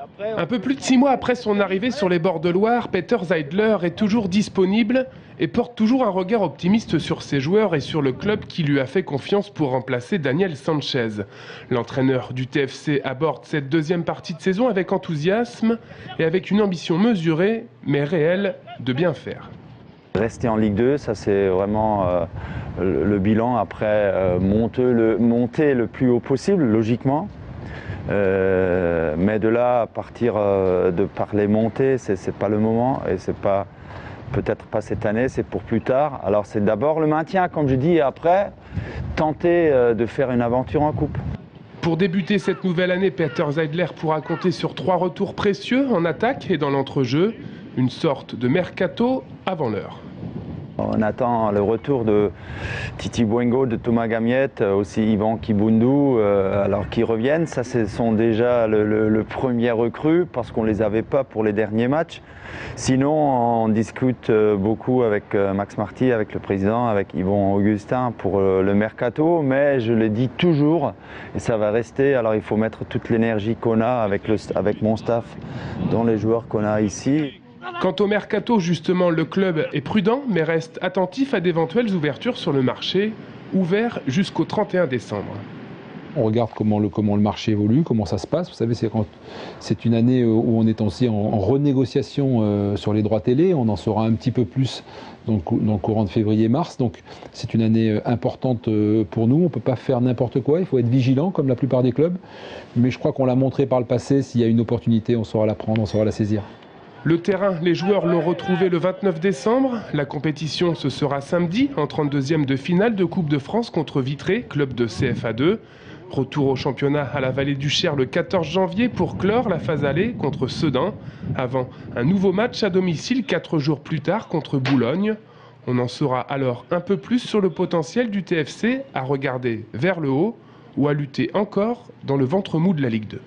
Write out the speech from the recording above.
Un peu plus de 6 mois après son arrivée sur les bords de Loire, Peter Zeidler est toujours disponible et porte toujours un regard optimiste sur ses joueurs et sur le club qui lui a fait confiance pour remplacer Daniel Sanchez. L'entraîneur du TFC aborde cette deuxième partie de saison avec enthousiasme et avec une ambition mesurée mais réelle de bien faire. Rester en Ligue 2, ça c'est vraiment le bilan. Après, monter le plus haut possible, logiquement. Mais de là à partir de parler montée, c'est pas le moment et c'est pas peut-être pas cette année, c'est pour plus tard. Alors c'est d'abord le maintien, comme je dis, et après tenter de faire une aventure en coupe. Pour débuter cette nouvelle année, Peter Zeidler pourra compter sur 3 retours précieux en attaque et dans l'entrejeu, une sorte de mercato avant l'heure. On attend le retour de Titi Bouengo, de Thomas Gamiette, aussi Yvan Kibundu, alors qu'ils reviennent. Ça, ce sont déjà le premier recrue parce qu'on ne les avait pas pour les derniers matchs. Sinon, on discute beaucoup avec Max Marty, avec le président, avec Yvon Augustin pour le mercato. Mais je le dis toujours, et ça va rester. Alors il faut mettre toute l'énergie qu'on a avec mon staff dans les joueurs qu'on a ici. Quant au mercato, justement, le club est prudent, mais reste attentif à d'éventuelles ouvertures sur le marché, ouvert jusqu'au 31 décembre. On regarde comment le marché évolue, comment ça se passe. Vous savez, c'est une année où on est aussi en renégociation sur les droits télé. On en saura un petit peu plus dans le courant de février-mars. Donc c'est une année importante pour nous. On ne peut pas faire n'importe quoi. Il faut être vigilant, comme la plupart des clubs. Mais je crois qu'on l'a montré par le passé. S'il y a une opportunité, on saura la prendre, on saura la saisir. Le terrain, les joueurs l'ont retrouvé le 29 décembre. La compétition, ce sera samedi, en 32e de finale de Coupe de France contre Vitré, club de CFA2. Retour au championnat à la Vallée du Cher le 14 janvier pour clore la phase aller contre Sedan, avant un nouveau match à domicile 4 jours plus tard contre Boulogne. On en saura alors un peu plus sur le potentiel du TFC à regarder vers le haut ou à lutter encore dans le ventre mou de la Ligue 2.